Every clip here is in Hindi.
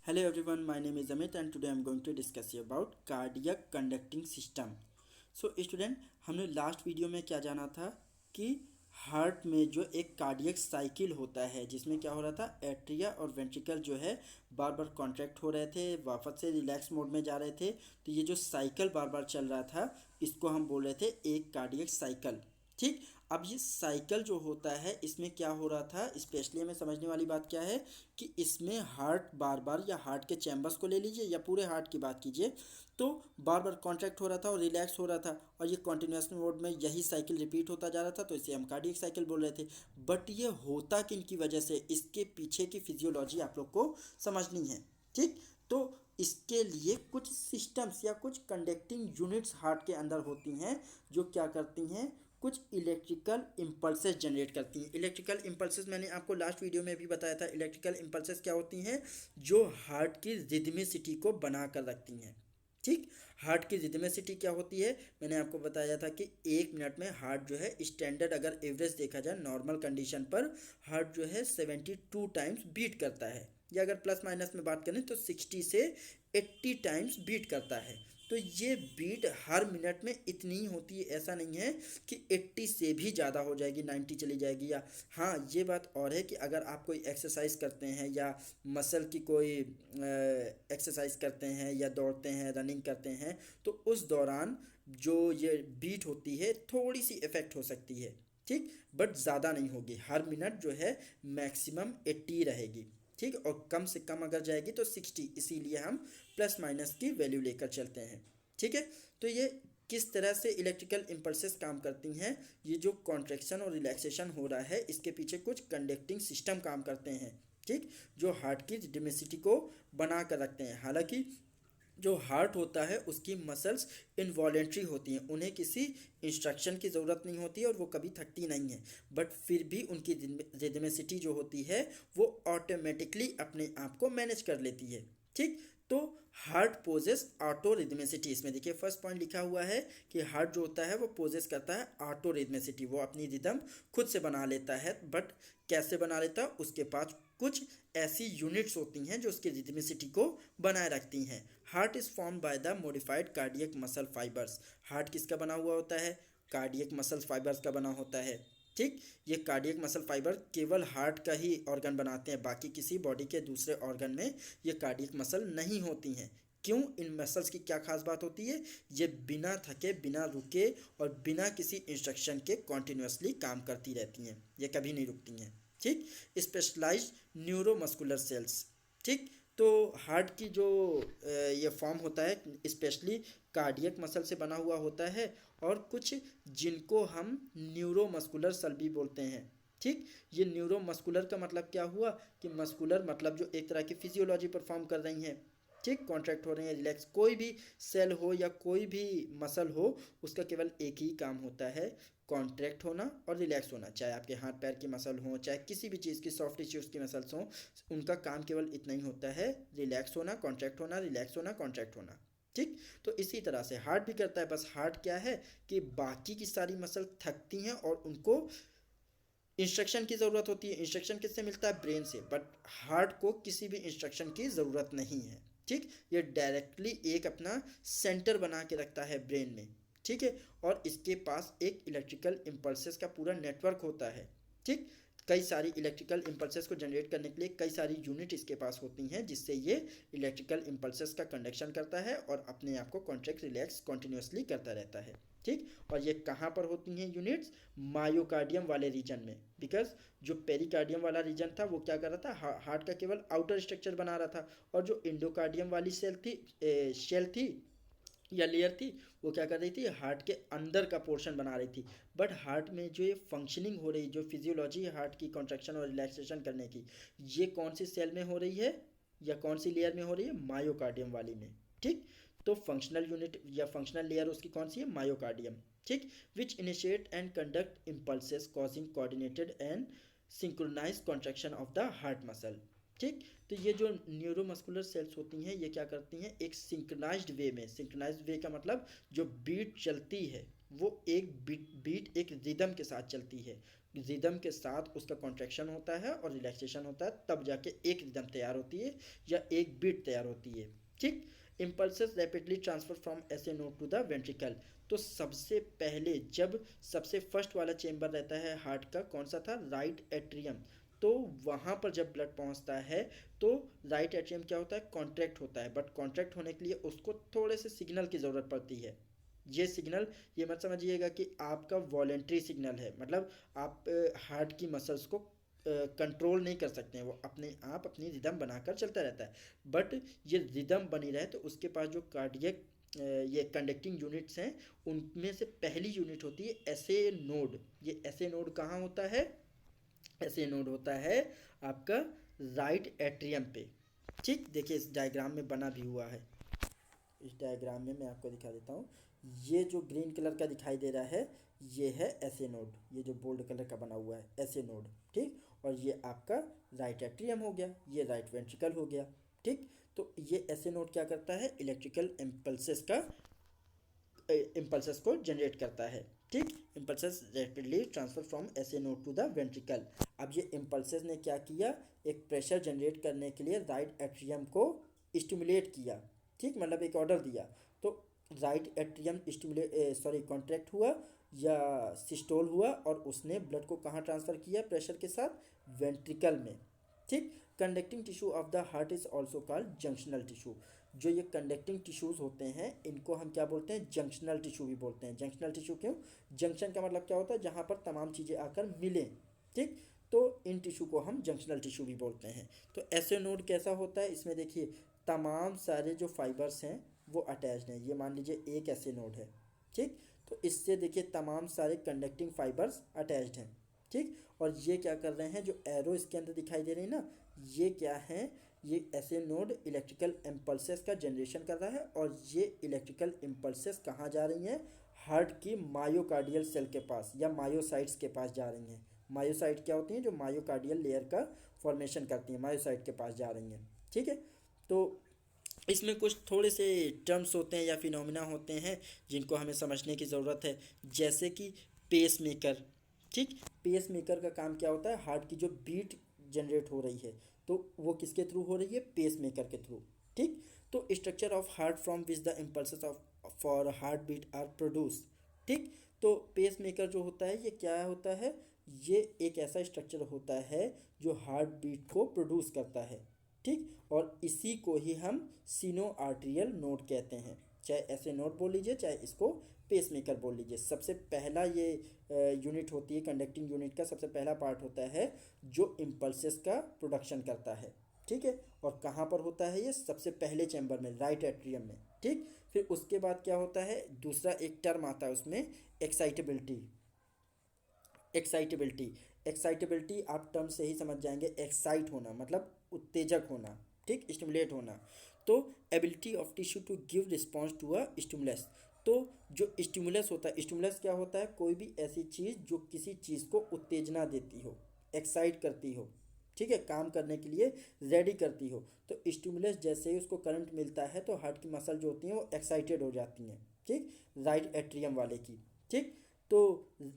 Hello everyone, my name is Amit and today I am going to discuss about cardiac conducting system. So student, हमने लास्ट वीडियो में क्या जाना था कि हार्ट में जो एक कार्डियक साइकिल होता है जिसमें क्या हो रहा था, एट्रिया और वेंट्रिकल जो है बार बार कॉन्ट्रैक्ट हो रहे थे, वापस से रिलैक्स मोड में जा रहे थे। तो ये जो साइकिल बार बार चल रहा था इसको हम बोल रहे थे एक कार्डियक साइकिल। ठीक। अब ये साइकिल जो होता है इसमें क्या हो रहा था, स्पेशली हमें समझने वाली बात क्या है कि इसमें हार्ट बार बार, या हार्ट के चैम्बर्स को ले लीजिए या पूरे हार्ट की बात कीजिए, तो बार बार कॉन्ट्रैक्ट हो रहा था और रिलैक्स हो रहा था और ये कॉन्टिन्यूस मोड में यही साइकिल रिपीट होता जा रहा था, तो इसे हम कार्डियक साइकिल बोल रहे थे। बट ये होता किन की वजह से, इसके पीछे की फिजियोलॉजी आप लोग को समझनी है। ठीक। तो इसके लिए कुछ सिस्टम्स या कुछ कंडक्टिंग यूनिट्स हार्ट के अंदर होती हैं जो क्या करती हैं, कुछ इलेक्ट्रिकल इम्पल्सेस जनरेट करती हैं। इलेक्ट्रिकल इम्पल्सेस मैंने आपको लास्ट वीडियो में भी बताया था। इलेक्ट्रिकल इम्पल्सेस क्या होती हैं, जो हार्ट की रिदमिसिटी को बना कर रखती हैं। ठीक। हार्ट की रिदमिसिटी क्या होती है, मैंने आपको बताया था कि 1 मिनट में हार्ट जो है स्टैंडर्ड अगर एवरेज देखा जाए नॉर्मल कंडीशन पर हार्ट जो है 72 टाइम्स बीट करता है, या अगर प्लस माइनस में बात करें तो 60 से 80 टाइम्स बीट करता है। तो ये बीट हर मिनट में इतनी ही होती है, ऐसा नहीं है कि 80 से भी ज़्यादा हो जाएगी, 90 चली जाएगी। या हाँ, ये बात और है कि अगर आप कोई एक्सरसाइज करते हैं या मसल की कोई एक्सरसाइज करते हैं या दौड़ते हैं, रनिंग करते हैं, तो उस दौरान जो ये बीट होती है थोड़ी सी इफ़ेक्ट हो सकती है। ठीक। बट ज़्यादा नहीं होगी, हर मिनट जो है मैक्सिमम 80 रहेगी। ठीक। और कम से कम अगर जाएगी तो 60, इसीलिए हम प्लस माइनस की वैल्यू लेकर चलते हैं। ठीक है। तो ये किस तरह से इलेक्ट्रिकल इम्पल्सेस काम करती हैं, ये जो कॉन्ट्रैक्शन और रिलैक्सेशन हो रहा है इसके पीछे कुछ कंडक्टिंग सिस्टम काम करते हैं। ठीक। जो हार्ट की रिदमिसिटी को बना कर रखते हैं। हालांकि जो हार्ट होता है उसकी मसल्स इनवॉलेंट्री होती हैं, उन्हें किसी इंस्ट्रक्शन की ज़रूरत नहीं होती है और वो कभी थकती नहीं है। बट फिर भी उनकी रिदमिसिटी जो होती है वो ऑटोमेटिकली अपने आप को मैनेज कर लेती है। ठीक। तो हार्ट पोजेस ऑटो रिदमिसिटी, इसमें देखिए फर्स्ट पॉइंट लिखा हुआ है कि हार्ट जो होता है वो पोजेस करता है ऑटो रिदमिसिटी, वो अपनी रिदम खुद से बना लेता है। बट कैसे बना लेता है, उसके पास कुछ ऐसी यूनिट्स होती हैं जो उसकी रिदमिसिटी को बनाए रखती हैं। Heart is form by the modified cardiac muscle fibres. Heart किसका बना हुआ होता है, कार्डियक मसल फाइबर्स का बना होता है। ठीक। ये कार्डियक मसल फाइबर केवल हार्ट का ही ऑर्गन बनाते हैं, बाकी किसी बॉडी के दूसरे ऑर्गन में ये कार्डियक मसल नहीं होती हैं। क्यों, इन मसल्स की क्या खास बात होती है, ये बिना थके, बिना रुके और बिना किसी इंस्ट्रक्शन के कॉन्टिन्यूसली काम करती रहती हैं, ये कभी नहीं रुकती हैं। ठीक। Specialised neuromuscular cells. ठीक। तो हार्ट की जो ये फॉर्म होता है स्पेशली कार्डियक मसल से बना हुआ होता है, और कुछ जिनको हम न्यूरोमस्कुलर सेल भी बोलते हैं। ठीक। ये न्यूरोमस्कुलर का मतलब क्या हुआ कि मस्कुलर मतलब जो एक तरह की फिजियोलॉजी परफॉर्म कर रही हैं। ठीक। कॉन्ट्रैक्ट हो रही है, रिलैक्स, कोई भी सेल हो या कोई भी मसल हो, उसका केवल एक ही काम होता है, कॉन्ट्रैक्ट होना और रिलैक्स होना। चाहे आपके हाथ पैर की मसल हो, चाहे किसी भी चीज़ की सॉफ्ट टिश्यूज़ की मसल्स हों, उनका काम केवल इतना ही होता है, रिलैक्स होना, कॉन्ट्रैक्ट होना, रिलैक्स होना, कॉन्ट्रैक्ट होना। ठीक। तो इसी तरह से हार्ट भी करता है, बस हार्ट क्या है कि बाकी की सारी मसल थकती हैं और उनको इंस्ट्रक्शन की ज़रूरत होती है। इंस्ट्रक्शन किससे मिलता है, ब्रेन से। बट हार्ट को किसी भी इंस्ट्रक्शन की ज़रूरत नहीं है। ठीक। ये डायरेक्टली एक अपना सेंटर बना के रखता है ब्रेन में। ठीक है। और इसके पास एक इलेक्ट्रिकल इम्पल्सेस का पूरा नेटवर्क होता है। ठीक। कई सारी इलेक्ट्रिकल इम्पल्सेस को जनरेट करने के लिए कई सारी यूनिट इसके पास होती हैं, जिससे ये इलेक्ट्रिकल इम्पल्सेस का कंडक्शन करता है और अपने आप को कॉन्ट्रैक्ट रिलैक्स कॉन्टिन्यूसली करता रहता है। ठीक। और ये कहाँ पर होती हैं यूनिट्स, मायोकार्डियम वाले रीजन में। बिकॉज जो पेरिकार्डियम वाला रीजन था वो क्या कर रहा था, हार्ट का केवल आउटर स्ट्रक्चर बना रहा था, और जो इंडोकार्डियम वाली शेल थी या लेयर थी, वो क्या कर रही थी, हार्ट के अंदर का पोर्शन बना रही थी। बट हार्ट में जो ये फंक्शनिंग हो रही, जो फिजियोलॉजी है हार्ट की कॉन्ट्रैक्शन और रिलैक्सेशन करने की, ये कौन सी सेल में हो रही है या कौन सी लेयर में हो रही है, मायोकार्डियम वाली में। ठीक। तो फंक्शनल यूनिट या फंक्शनल लेयर उसकी कौन सी है, मायोकार्डियम। ठीक। Which initiate and conduct impulses causing coordinated and synchronise contraction of the heart muscle. ठीक। तो ये जो न्यूरोमस्कुलर सेल्स होती हैं ये क्या करती हैं, एक सिंक्रोनाइज्ड वे में, सिंक्रोनाइज्ड वे का मतलब जो बीट चलती है वो एक बीट एक रिदम के साथ चलती है। रिदम के साथ उसका कॉन्ट्रैक्शन होता है और रिलैक्सेशन होता है, तब जाके एक रिदम तैयार होती है या एक बीट तैयार होती है। ठीक। Impulses rapidly transfer from S A node to the ventricle. तो सबसे पहले जब सबसे फर्स्ट वाला चेंबर रहता है हार्ट का, कौन सा था, राइट एट्रियम, तो वहाँ पर जब ब्लड पहुँचता है तो राइट एट्रियम क्या होता है, कॉन्ट्रैक्ट होता है, बट कॉन्ट्रैक्ट होने के लिए उसको थोड़े से सिग्नल की ज़रूरत पड़ती है। ये सिग्नल, ये मत समझिएगा कि आपका वॉलेंट्री सिग्नल है, मतलब आप हार्ट की मसल्स को कंट्रोल नहीं कर सकते हैं, वो अपने आप अपनी रिदम बनाकर चलता रहता है, बट ये रिदम बनी रहे तो उसके पास जो कार्डियक ये कंडक्टिंग यूनिट्स हैं, उनमें से पहली यूनिट होती है एसए नोड। ये एसए नोड कहाँ होता है, एसए नोड होता है आपका राइट एट्रियम पे। ठीक, देखिए इस डायग्राम में बना भी हुआ है, इस डायग्राम में मैं आपको दिखा देता हूँ। ये जो ग्रीन कलर का दिखाई दे रहा है ये है एसए नोड, ये जो बोल्ड कलर का बना हुआ है एसए नोड। ठीक, और ये आपका राइट एट्रियम हो गया, ये राइट वेंट्रिकल हो गया। ठीक, तो ये एसए नोड क्या करता है, इलेक्ट्रिकल इम्पल्सेस को जनरेट करता है। ठीक, impulses rapidly transfer from SA node to the ventricle. अब ये इम्पल्सेस ने क्या किया, एक प्रेशर जनरेट करने के लिए राइट एट्रियम को स्टिमुलेट किया। ठीक, मतलब एक ऑर्डर दिया, तो राइट एट्रियम कॉन्ट्रैक्ट हुआ या सिस्टोल हुआ और उसने ब्लड को कहाँ ट्रांसफ़र किया प्रेशर के साथ, वेंट्रिकल में। ठीक, conducting tissue of the heart is also called junctional tissue. जो ये कंडक्टिंग टिश्यूज़ होते हैं इनको हम क्या बोलते हैं, जंक्शनल टिश्यू भी बोलते हैं। जंक्शनल टिश्यू क्यों, जंक्शन का मतलब क्या होता है, जहाँ पर तमाम चीज़ें आकर मिलें। ठीक, तो इन टिश्यू को हम जंक्शनल टिश्यू भी बोलते हैं। तो ऐसे नोड कैसा होता है, इसमें देखिए तमाम सारे जो फाइबर्स हैं वो अटैच्ड हैं। ये मान लीजिए एक ऐसे नोड है। ठीक, तो इससे देखिए तमाम सारे कंडक्टिंग फाइबर्स अटैच्ड हैं। ठीक, और ये क्या कर रहे हैं, जो एरो इसके अंदर दिखाई दे रही है ना, ये क्या है, ये ऐसे नोड इलेक्ट्रिकल इम्पल्सेस का जनरेशन कर रहा है और ये इलेक्ट्रिकल इम्पल्सेस कहाँ जा रही हैं, हार्ट की मायोकार्डियल सेल के पास या मायोसाइट्स के पास जा रही हैं। मायोसाइट क्या होती हैं, जो मायोकार्डियल लेयर का फॉर्मेशन करती हैं, मायोसाइट के पास जा रही हैं। ठीक है, तो इसमें कुछ थोड़े से टर्म्स होते हैं या फिनोमिना होते हैं जिनको हमें समझने की ज़रूरत है, जैसे कि पेस मेकर। ठीक, पेस मेकर का काम क्या होता है, हार्ट की जो बीट जनरेट हो रही है तो वो किसके थ्रू हो रही है, पेस मेकर के थ्रू। ठीक, तो structure of heart from which the impulses of for heart beat are produce. ठीक, तो पेस मेकर जो होता है ये क्या होता है, ये एक ऐसा स्ट्रक्चर होता है जो हार्ट बीट को प्रोड्यूस करता है। ठीक, और इसी को ही हम सीनो आर्टेरियल नोड कहते हैं, चाहे ऐसे नोड बोल लीजिए चाहे इसको पेस मेकर बोल लीजिए। सबसे पहला ये यूनिट होती है, कंडक्टिंग यूनिट का सबसे पहला पार्ट होता है जो इम्पल्सेस का प्रोडक्शन करता है। ठीक है, और कहाँ पर होता है ये, सबसे पहले चैम्बर में, राइट एट्रियम में। ठीक, फिर उसके बाद क्या होता है, दूसरा एक टर्म आता है उसमें, एक्साइटेबिलिटी। एक्साइटेबिलिटी एक्साइटेबिलिटी आप टर्म से ही समझ जाएंगे, एक्साइट होना मतलब उत्तेजक होना। ठीक, स्टिमुलेट होना। तो ability of tissue to give response to a stimulus. तो जो स्टिमुलस होता है, स्टिमुलस क्या होता है, कोई भी ऐसी चीज़ जो किसी चीज़ को उत्तेजना देती हो, एक्साइट करती हो, ठीक है, काम करने के लिए रेडी करती हो। तो स्टिमुलस जैसे ही उसको करंट मिलता है तो हार्ट की मसल जो होती हैं वो एक्साइटेड हो जाती हैं। ठीक, राइट एट्रियम वाले की। ठीक, तो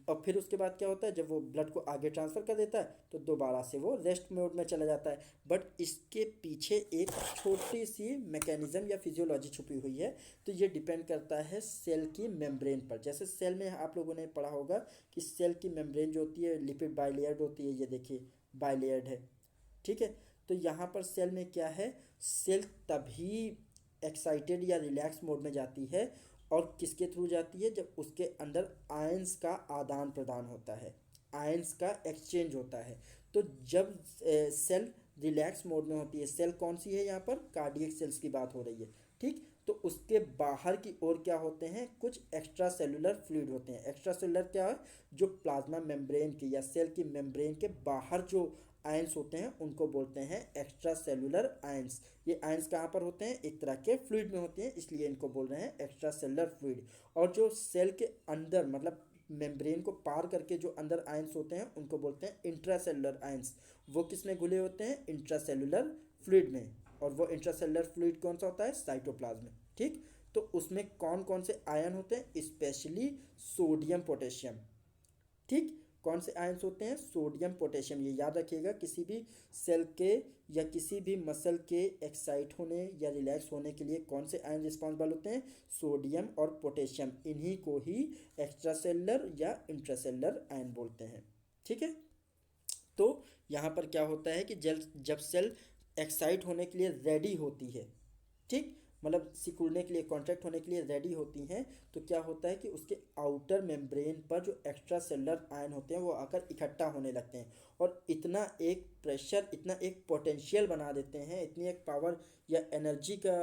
और फिर उसके बाद क्या होता है, जब वो ब्लड को आगे ट्रांसफ़र कर देता है तो दोबारा से वो रेस्ट मोड में चला जाता है। बट इसके पीछे एक छोटी सी मैकेनिज्म या फिजियोलॉजी छुपी हुई है। तो ये डिपेंड करता है सेल की मेम्ब्रेन पर। जैसे सेल में आप लोगों ने पढ़ा होगा कि सेल की मेम्ब्रेन जो होती है लिपिड बाइलेयर्ड होती है, ये देखिए बाइलेयर्ड है। ठीक है, तो यहाँ पर सेल में क्या है, सेल तभी एक्साइटेड या रिलैक्स मोड में जाती है और किसके थ्रू जाती है, जब उसके अंदर आयंस का आदान प्रदान होता है, आयंस का एक्सचेंज होता है। तो जब सेल रिलैक्स मोड में होती है, सेल कौन सी है यहाँ पर, कार्डियक सेल्स की बात हो रही है। ठीक, तो उसके बाहर की ओर क्या होते हैं, कुछ एक्स्ट्रा सेलुलर फ्लूइड होते हैं। एक्स्ट्रा सेलुलर क्या है, जो प्लाज्मा मेम्ब्रेन की या सेल की मेम्ब्रेन के बाहर जो आयंस होते हैं उनको बोलते हैं एक्स्ट्रा सेलुलर आयंस। ये आयंस कहाँ पर होते हैं, एक तरह के फ्लूइड में होते हैं, इसलिए इनको बोल रहे हैं एक्स्ट्रा सेलुलर फ्लूइड। और जो सेल के अंदर मतलब मेम्ब्रेन को पार करके जो अंदर आयंस होते हैं उनको बोलते हैं इंट्रा सेलुलर आयंस। वो किस में घुले होते हैं, इंट्रा सेलुलर फ्लूइड में। और वो इंट्रा सेलुलर फ्लूइड कौन सा होता है, साइटोप्लाज्म में। ठीक, तो उसमें कौन कौन से आयन होते हैं, स्पेशली सोडियम पोटेशियम। ठीक, कौन से आयंस होते हैं? Sodium potassium. ये याद रखिएगा, किसी भी सेल के या किसी भी मसल के एक्साइट होने या रिलैक्स होने के लिए कौन से आयन रिस्पॉन्सिबल होते हैं? सोडियम और पोटेशियम। इन्हीं को ही एक्स्ट्रा सेलुलर या इंट्रासेलुलर आयन बोलते हैं। ठीक है, तो यहाँ पर क्या होता है कि जब सेल एक्साइट होने के लिए रेडी होती है, ठीक, मतलब सिकुड़ने के लिए, कॉन्ट्रैक्ट होने के लिए रेडी होती हैं, तो क्या होता है कि उसके आउटर मेम्ब्रेन पर जो एक्स्ट्रा सेलुलर आयन होते हैं वो आकर इकट्ठा होने लगते हैं और इतना एक प्रेशर, इतना एक पोटेंशियल बना देते हैं, इतनी एक पावर या एनर्जी का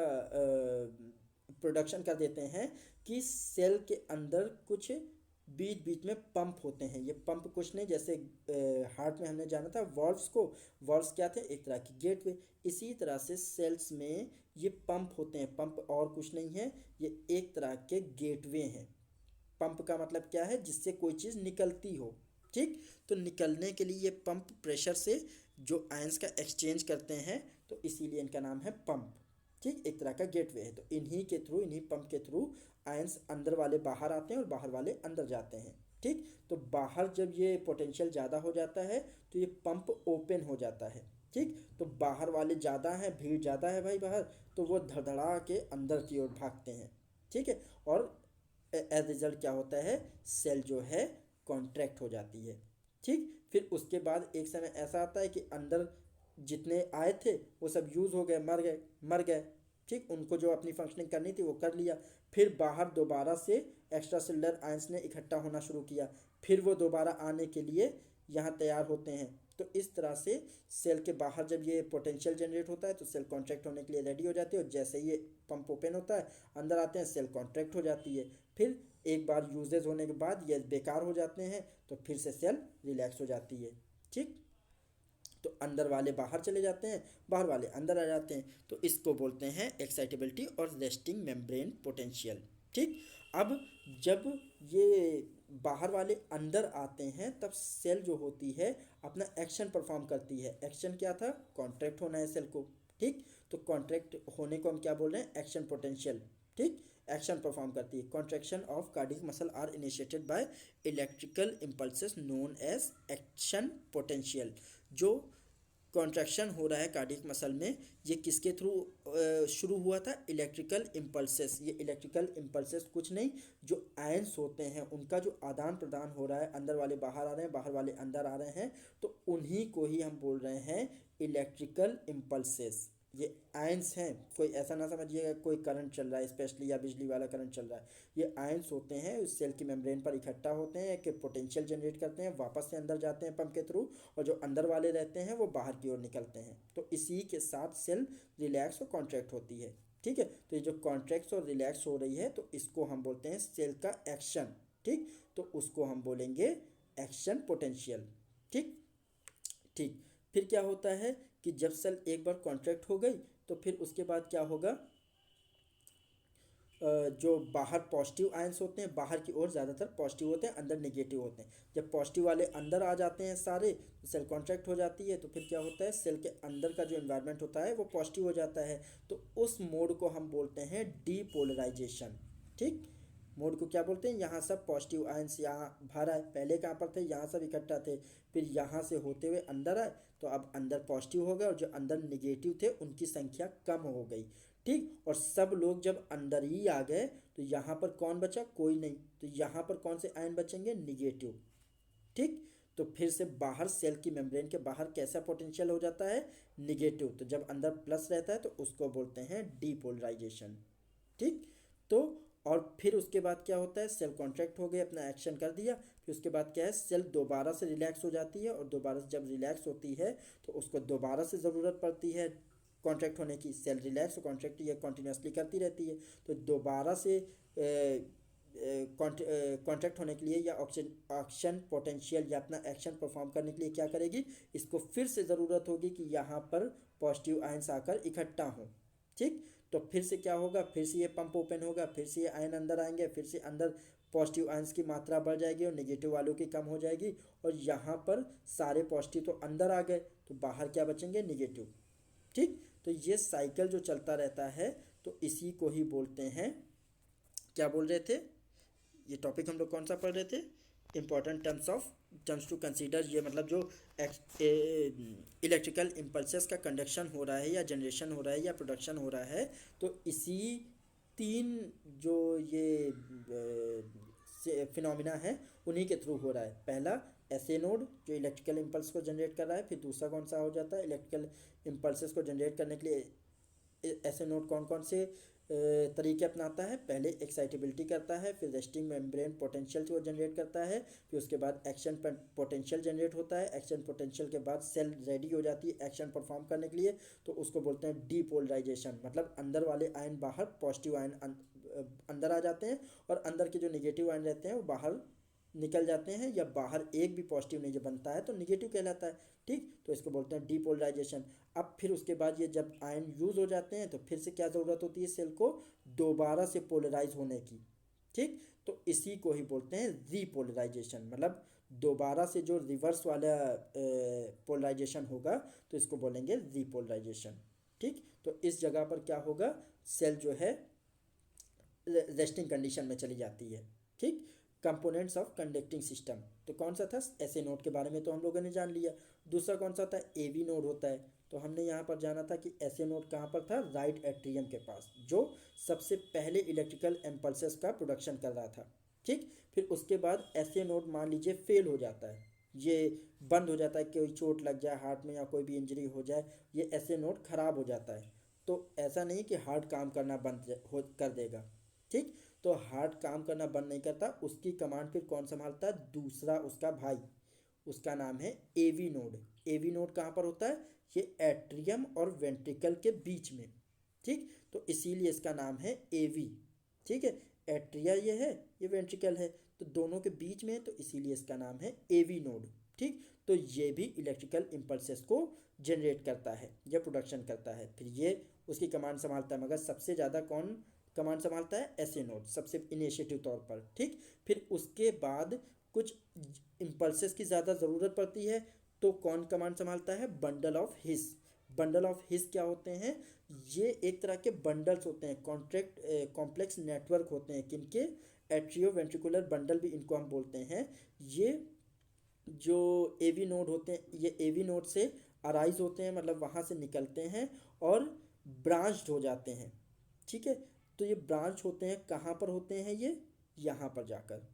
प्रोडक्शन कर देते हैं कि सेल के अंदर कुछ बीच बीच में पंप होते हैं। ये पंप कुछ नहीं, जैसे हार्ट में हमने जाना था वॉल्व्स को, वॉल्व्स क्या थे? एक तरह की गेटवे। इसी तरह से सेल्स में ये पंप होते हैं। पंप और कुछ नहीं है, ये एक तरह के गेटवे हैं। पंप का मतलब क्या है? जिससे कोई चीज़ निकलती हो, ठीक। तो निकलने के लिए ये पंप प्रेशर से जो आयंस का एक्सचेंज करते हैं, तो इसीलिए इनका नाम है पंप, ठीक। एक तरह का गेटवे है। तो इन्हीं के थ्रू, इन्हीं पंप के थ्रू आयंस अंदर वाले बाहर आते हैं और बाहर वाले अंदर जाते हैं, ठीक। तो बाहर जब ये पोटेंशियल ज़्यादा हो जाता है तो ये पंप ओपन हो जाता है, ठीक। तो बाहर वाले ज़्यादा हैं, भीड़ ज़्यादा है भाई बाहर, तो वो धड़धड़ा के अंदर की ओर भागते हैं, ठीक है। और एज रिजल्ट क्या होता है? सेल जो है कॉन्ट्रैक्ट हो जाती है, ठीक। फिर उसके बाद एक समय ऐसा आता है कि अंदर जितने आए थे वो सब यूज़ हो गए, मर गए, ठीक। उनको जो अपनी फंक्शनिंग करनी थी वो कर लिया। फिर बाहर दोबारा से एक्स्ट्रा सेलुलर आयंस ने इकट्ठा होना शुरू किया, फिर वो दोबारा आने के लिए यहाँ तैयार होते हैं। तो इस तरह से सेल के बाहर जब ये पोटेंशियल जनरेट होता है तो सेल कॉन्ट्रैक्ट होने के लिए रेडी हो जाती है, और जैसे ही ये पंप ओपन होता है अंदर आते हैं, सेल कॉन्ट्रैक्ट हो जाती है। फिर एक बार यूजेज होने के बाद ये बेकार हो जाते हैं तो फिर से सेल रिलैक्स हो जाती है, ठीक। तो अंदर वाले बाहर चले जाते हैं, बाहर वाले अंदर आ जाते हैं, तो इसको बोलते हैं एक्साइटेबिलिटी और रेस्टिंग मेम्ब्रेन पोटेंशियल, ठीक। अब जब ये बाहर वाले अंदर आते हैं तब सेल जो होती है अपना एक्शन परफॉर्म करती है। एक्शन क्या था? कॉन्ट्रैक्ट होना है सेल को, ठीक। तो कॉन्ट्रैक्ट होने को हम क्या बोल रहे हैं? एक्शन पोटेंशियल, ठीक। एक्शन परफॉर्म करती है। Contraction of cardiac muscle are initiated by electrical impulses known as action potential. जो कॉन्ट्रैक्शन हो रहा है कार्डियक मसल में, ये किसके थ्रू शुरू हुआ था? Electrical impulses. ये इलेक्ट्रिकल इम्पल्सेस कुछ नहीं, जो आयंस होते हैं उनका जो आदान प्रदान हो रहा है, अंदर वाले बाहर आ रहे हैं, बाहर वाले अंदर आ रहे हैं, तो उन्हीं को ही हम बोल रहे हैं इलेक्ट्रिकल इम्पल्सेस। ये आयंस हैं, कोई ऐसा ना समझिएगा कोई करंट चल रहा है स्पेशली या बिजली वाला करंट चल रहा है। ये आयंस होते हैं, उस सेल की मेम्ब्रेन पर इकट्ठा होते हैं, कि पोटेंशियल जनरेट करते हैं, वापस से अंदर जाते हैं पंप के थ्रू, और जो अंदर वाले रहते हैं वो बाहर की ओर निकलते हैं। तो इसी के साथ सेल रिलैक्स और कॉन्ट्रैक्ट होती है, ठीक है। तो ये जो कॉन्ट्रैक्ट्स और रिलैक्स हो रही है तो इसको हम बोलते हैं सेल का एक्शन, ठीक। तो उसको हम बोलेंगे एक्शन पोटेंशियल, ठीक। ठीक, फिर क्या होता है कि जब सेल एक बार कॉन्ट्रैक्ट हो गई तो फिर उसके बाद क्या होगा? जो बाहर पॉजिटिव आयंस होते हैं, बाहर की ओर ज़्यादातर पॉजिटिव होते हैं, अंदर नेगेटिव होते हैं। जब पॉजिटिव वाले अंदर आ जाते हैं सारे, तो सेल कॉन्ट्रैक्ट हो जाती है, तो फिर क्या होता है? सेल के अंदर का जो एनवायरनमेंट होता है वो पॉजिटिव हो जाता है। तो उस मोड को हम बोलते हैं डीपोलराइजेशन, ठीक। मोड को क्या बोलते हैं? यहाँ सब पॉजिटिव आयंस यहाँ भरा है, पहले कहाँ पर थे? यहाँ सब इकट्ठा थे, फिर यहाँ से होते हुए अंदर आए तो अब अंदर पॉजिटिव हो गए, और जो अंदर निगेटिव थे उनकी संख्या कम हो गई, ठीक। और सब लोग जब अंदर ही आ गए तो यहाँ पर कौन बचा? कोई नहीं। तो यहाँ पर कौन से आयन बचेंगे? निगेटिव, ठीक। तो फिर से बाहर सेल की मेम्ब्रेन के बाहर कैसा पोटेंशियल हो जाता है? निगेटिव। तो जब अंदर प्लस रहता है तो उसको बोलते हैं डीपोलराइजेशन, ठीक। तो और फिर उसके बाद क्या होता है? सेल कॉन्ट्रैक्ट हो गए, अपना एक्शन कर दिया, फिर उसके बाद क्या है? सेल दोबारा से रिलैक्स हो जाती है, और दोबारा से जब रिलैक्स होती है तो उसको दोबारा से ज़रूरत पड़ती है कॉन्ट्रैक्ट होने की। सेल रिलैक्स और कॉन्ट्रैक्ट ये कॉन्टीन्यूसली करती रहती है, तो दोबारा से कॉन्ट्रैक्ट होने के लिए या एक्शन पोटेंशियल या अपना एक्शन परफॉर्म करने के लिए क्या करेगी? इसको फिर से ज़रूरत होगी कि यहाँ पर पॉजिटिव आयंस आकर इकट्ठा हों, ठीक। तो फिर से क्या होगा? फिर से ये पंप ओपन होगा, फिर से ये आयन अंदर आएंगे, फिर से अंदर पॉजिटिव आयंस की मात्रा बढ़ जाएगी और नेगेटिव वालों की कम हो जाएगी, और यहाँ पर सारे पॉजिटिव तो अंदर आ गए तो बाहर क्या बचेंगे? निगेटिव, ठीक। तो ये साइकिल जो चलता रहता है, तो इसी को ही बोलते हैं, क्या बोल रहे थे? ये टॉपिक हम लोग कौन सा पढ़ रहे थे? इंपॉर्टेंट टर्म्स टू कंसीडर, ये मतलब जो इलेक्ट्रिकल इम्पल्सेस का कंडक्शन हो रहा है या जनरेशन हो रहा है या प्रोडक्शन हो रहा है, तो इसी तीन जो ये फिनोमिना है उन्हीं के थ्रू हो रहा है। पहला एसए नोड जो इलेक्ट्रिकल इम्पल्स को जनरेट कर रहा है, फिर दूसरा कौन सा हो जाता है, इलेक्ट्रिकल इम्पल्सेस को जनरेट करने के लिए एसए नोड कौन कौन से तरीके अपनाता है। पहले एक्साइटेबिलिटी करता है, फिर रेस्टिंग मेम्ब्रेन पोटेंशियल को जनरेट करता है, फिर उसके बाद एक्शन पोटेंशियल जनरेट होता है। एक्शन पोटेंशियल के बाद सेल रेडी हो जाती है एक्शन परफॉर्म करने के लिए, तो उसको बोलते हैं डीपोलराइजेशन, मतलब अंदर वाले आयन बाहर, पॉजिटिव आयन अंदर आ जाते हैं और अंदर के जो निगेटिव आयन रहते हैं वो बाहर निकल जाते हैं, या बाहर एक भी पॉजिटिव नहीं जो बनता है तो निगेटिव कहलाता है। ठीक, तो इसको बोलते हैं डीपोलराइजेशन। अब फिर उसके बाद ये जब आयन यूज हो जाते हैं तो फिर से क्या ज़रूरत होती है सेल को, दोबारा से पोलराइज होने की। ठीक, तो इसी को ही बोलते हैं रीपोलराइजेशन, मतलब दोबारा से जो रिवर्स वाला पोलराइजेशन होगा तो इसको बोलेंगे रीपोलराइजेशन। ठीक, तो इस जगह पर क्या होगा, सेल जो है रेस्टिंग कंडीशन में चली जाती है। ठीक, कंपोनेंट्स ऑफ कंडक्टिंग सिस्टम, तो कौन सा था, एसए नोड के बारे में तो हम लोगों ने जान लिया। दूसरा कौन सा था, एवी नोड होता है, तो हमने यहाँ पर जाना था कि एसए नोड कहाँ पर था, राइट एट्रियम के पास, जो सबसे पहले इलेक्ट्रिकल इम्पल्सेस का प्रोडक्शन कर रहा था। ठीक, फिर उसके बाद एसए नोड मान लीजिए फेल हो जाता है, ये बंद हो जाता है, कोई चोट लग जाए हार्ट में या कोई भी इंजरी हो जाए, ये एसए नोड खराब हो जाता है। तो ऐसा नहीं कि हार्ट काम करना बंद कर देगा। ठीक, तो हार्ट काम करना बंद नहीं करता, उसकी कमांड फिर कौन संभालता है, दूसरा उसका भाई, उसका नाम है एवी नोड। एवी नोड कहाँ पर होता है, ये एट्रियम और वेंट्रिकल के बीच में। ठीक, तो इसीलिए इसका नाम है एवी। ठीक है, एट्रिया ये है, ये वेंट्रिकल है, तो दोनों के बीच में है, तो इसीलिए इसका नाम है एवी नोड। ठीक, तो ये भी इलेक्ट्रिकल इम्पल्सेस को जनरेट करता है या प्रोडक्शन करता है, फिर ये उसकी कमांड संभालता है। मगर सबसे ज़्यादा कौन कमांड संभालता है, एसए नोड सबसे इनिशिएटिव तौर पर। ठीक, फिर उसके बाद कुछ इम्पल्सेस की ज़्यादा ज़रूरत पड़ती है तो कौन कमांड संभालता है, bundle of his. Bundle of his क्या होते हैं, ये एक तरह के बंडल्स होते हैं, कॉम्प्लेक्स नेटवर्क होते हैं, किनके, एट्रियो वेंट्रिकुलर बंडल भी इनको हम बोलते हैं। ये जो एवी नोड होते हैं, ये एवी नोड से अराइज होते हैं, मतलब वहाँ से निकलते हैं और ब्रांच्ड हो जाते हैं। ठीक है, तो ये ब्रांच होते हैं, कहाँ पर होते हैं, ये यहाँ पर जाकर।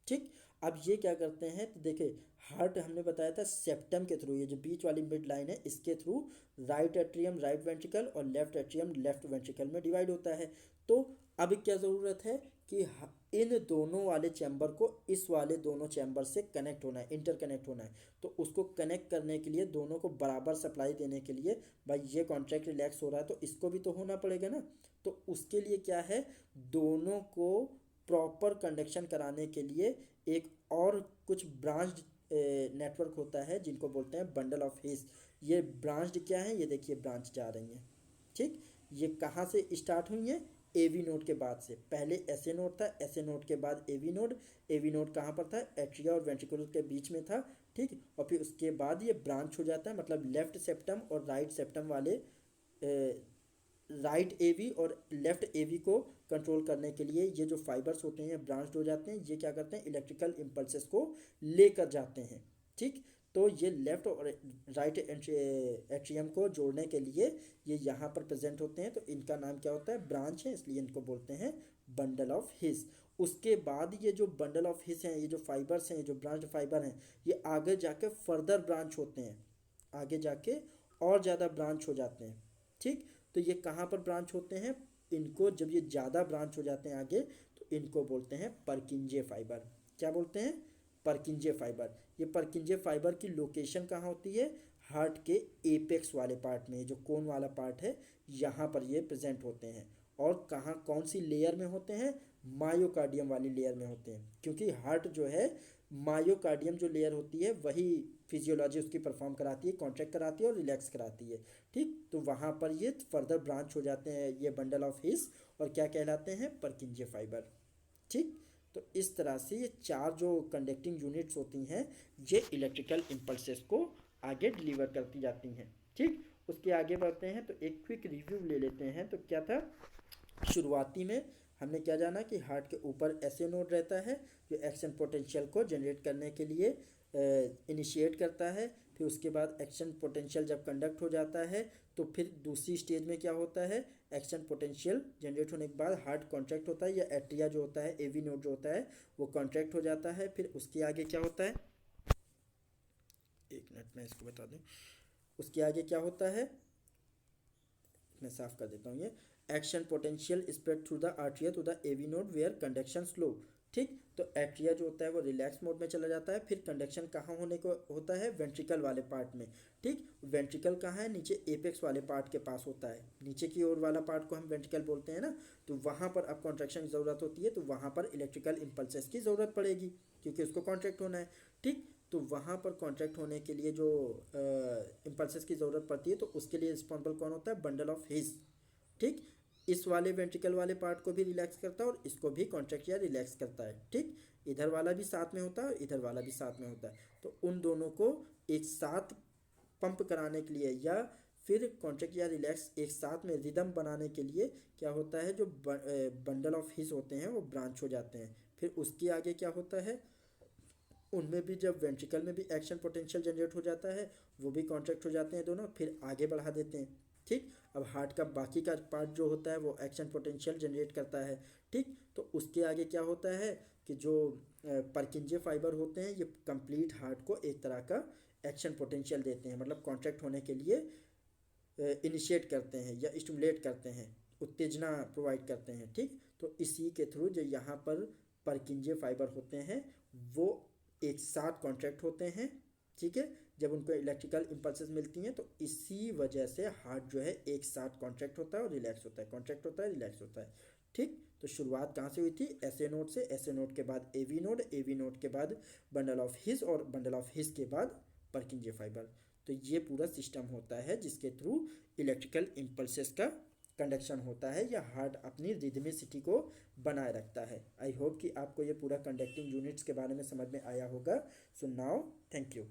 ठीक, अब ये क्या करते हैं, तो देखिए हार्ट हमने बताया था सेप्टम के थ्रू, ये जो बीच वाली मिड लाइन है इसके through right atrium right ventricle और लेफ्ट एट्रियम लेफ्ट वेंट्रिकल में डिवाइड होता है। तो अब क्या ज़रूरत है कि इन दोनों वाले चैम्बर को इस वाले दोनों चैम्बर से कनेक्ट होना है, इंटरकनेक्ट होना है। तो उसको कनेक्ट करने के लिए, दोनों को बराबर सप्लाई देने के लिए, भाई ये कॉन्ट्रैक्ट रिलैक्स हो रहा है तो इसको भी तो होना पड़ेगा ना। तो उसके लिए क्या है, दोनों को प्रॉपर कंडक्शन कराने के लिए एक और कुछ ब्रांच्ड नेटवर्क होता है जिनको बोलते हैं बंडल ऑफ हिस। ये ब्रांच्ड क्या है, ये देखिए ब्रांच जा रही हैं। ठीक, ये कहाँ से स्टार्ट हुई है, एवी नोड के बाद से। पहले एसए नोड था, एसए नोड के बाद एवी नोड। एवी नोड कहाँ पर था, एट्रिया और वेंट्रिकुलर के बीच में था। ठीक, और फिर उसके बाद ये ब्रांच हो जाता है, मतलब लेफ्ट सेप्टम और राइट सेप्टम वाले राइट एवी और लेफ्ट एवी को कंट्रोल करने के लिए ये जो फाइबर्स होते हैं ब्रांच्ड हो जाते हैं। ये क्या करते हैं, इलेक्ट्रिकल इम्पल्सेस को लेकर जाते हैं। ठीक, तो ये लेफ्ट और राइट एट्रियम को जोड़ने के लिए ये यहाँ पर प्रेजेंट होते हैं, तो इनका नाम क्या होता है, ब्रांच है, इसलिए इनको बोलते हैं बंडल ऑफ हिस। उसके बाद ये जो बंडल ऑफ हिस हैं, ये जो फाइबर्स हैं, ये जो ब्रांच फाइबर हैं, ये आगे जाके फर्दर ब्रांच होते हैं, आगे जाके और ज़्यादा ब्रांच हो जाते हैं। ठीक, तो ये कहाँ पर ब्रांच होते हैं, इनको जब ये ज़्यादा ब्रांच हो जाते हैं आगे, तो इनको बोलते हैं परकिंजे फाइबर। क्या बोलते हैं, परकिंजे फाइबर। ये परकिंजे फाइबर की लोकेशन कहाँ होती है, हार्ट के एपेक्स वाले पार्ट में, जो कोन वाला पार्ट है यहाँ पर ये प्रेजेंट होते हैं। और कहाँ, कौन सी लेयर में होते हैं, मायोकार्डियम वाली लेयर में होते हैं, क्योंकि हार्ट जो है मायोकार्डियम जो लेयर होती है वही फिजियोलॉजी उसकी परफॉर्म कराती है, कॉन्ट्रैक्ट कराती है और रिलैक्स कराती है। ठीक, तो वहाँ पर ये फर्दर ब्रांच हो जाते हैं ये बंडल ऑफ हिस, और क्या कहलाते हैं, परकिंजे फाइबर। ठीक, तो इस तरह से ये चार जो कंडक्टिंग यूनिट्स होती हैं ये इलेक्ट्रिकल इम्पल्सेस को आगे डिलीवर करती जाती हैं। ठीक, उसके आगे बढ़ते हैं तो एक क्विक रिव्यू ले लेते हैं। तो क्या था, शुरुआती में हमने क्या जाना कि हार्ट के ऊपर ऐसे नोड रहता है जो एक्शन पोटेंशियल को जनरेट करने के लिए इनिशिएट करता है। फिर उसके बाद एक्शन पोटेंशियल जब कंडक्ट हो जाता है तो फिर दूसरी स्टेज में क्या होता है, एक्शन पोटेंशियल जनरेट होने के बाद हार्ट कॉन्ट्रैक्ट होता है, या एट्रिया जो होता है, एवी नोड जो होता है वो कॉन्ट्रैक्ट हो जाता है। फिर उसके आगे क्या होता है, एक मिनट में इसको बता दूं, उसके आगे क्या होता है, मैं साफ कर देता हूँ ये, action potential spread through the atria to the AV node where conduction slow. ठीक, तो एट्रिया जो होता है वो रिलैक्स मोड में चला जाता है। फिर कंडक्शन कहाँ होने को होता है, वेंट्रिकल वाले पार्ट में। ठीक, वेंट्रिकल कहाँ है, नीचे एपेक्स वाले पार्ट के पास होता है, नीचे की ओर वाला पार्ट को हम वेंट्रिकल बोलते हैं ना। तो वहाँ पर अब कॉन्ट्रैक्शन की ज़रूरत होती है, तो वहाँ पर इलेक्ट्रिकल इम्पल्सेस की ज़रूरत पड़ेगी क्योंकि उसको कॉन्ट्रैक्ट होना है। ठीक, तो वहाँ पर कॉन्ट्रैक्ट होने के लिए जो इम्पल्सेस की ज़रूरत पड़ती है तो उसके लिए रिस्पॉन्सिबल कौन होता है, बंडल ऑफ हिस। ठीक, इस वाले वेंट्रिकल वाले पार्ट को भी रिलैक्स करता है और इसको भी कॉन्ट्रैक्ट या रिलैक्स करता है। ठीक, इधर वाला भी साथ में होता है और इधर वाला भी साथ में होता है। तो उन दोनों को एक साथ पंप कराने के लिए या फिर कॉन्ट्रैक्ट या रिलैक्स एक साथ में रिदम बनाने के लिए क्या होता है, जो बंडल ऑफ हिस होते हैं वो ब्रांच हो जाते हैं। फिर उसके आगे क्या होता है, उनमें भी जब वेंट्रिकल में भी एक्शन पोटेंशियल जनरेट हो जाता है, वो भी कॉन्ट्रैक्ट हो जाते हैं दोनों, फिर आगे बढ़ा देते हैं। ठीक, अब हार्ट का बाकी का पार्ट जो होता है वो एक्शन पोटेंशियल जनरेट करता है। ठीक, तो उसके आगे क्या होता है कि जो परकिंजे फाइबर होते हैं ये कंप्लीट हार्ट को एक तरह का एक्शन पोटेंशियल देते हैं, मतलब कॉन्ट्रैक्ट होने के लिए इनिशिएट करते हैं या स्टिमुलेट करते हैं, उत्तेजना प्रोवाइड करते हैं। ठीक, तो इसी के थ्रू जो यहाँ पर परकिंजे फाइबर होते हैं वो एक साथ कॉन्ट्रैक्ट होते हैं। ठीक है, जब उनको इलेक्ट्रिकल इम्पल्सेस मिलती हैं तो इसी वजह से हार्ट जो है एक साथ कॉन्ट्रैक्ट होता है और रिलैक्स होता है, कॉन्ट्रैक्ट होता है, रिलैक्स होता है। ठीक, तो शुरुआत कहाँ से हुई थी, एसए नोड से, एसए नोड के बाद एवी नोड, एवी नोड के बाद बंडल ऑफ हिस और बंडल ऑफ हिस के बाद परकिंजे फाइबर। तो ये पूरा सिस्टम होता है जिसके थ्रू इलेक्ट्रिकल इम्पल्सेस का कंडक्शन होता है या हार्ट अपनी रिदमिसिटी को बनाए रखता है। आई होप कि आपको ये पूरा कंडक्टिंग यूनिट्स के बारे में समझ में आया होगा। So now thank you.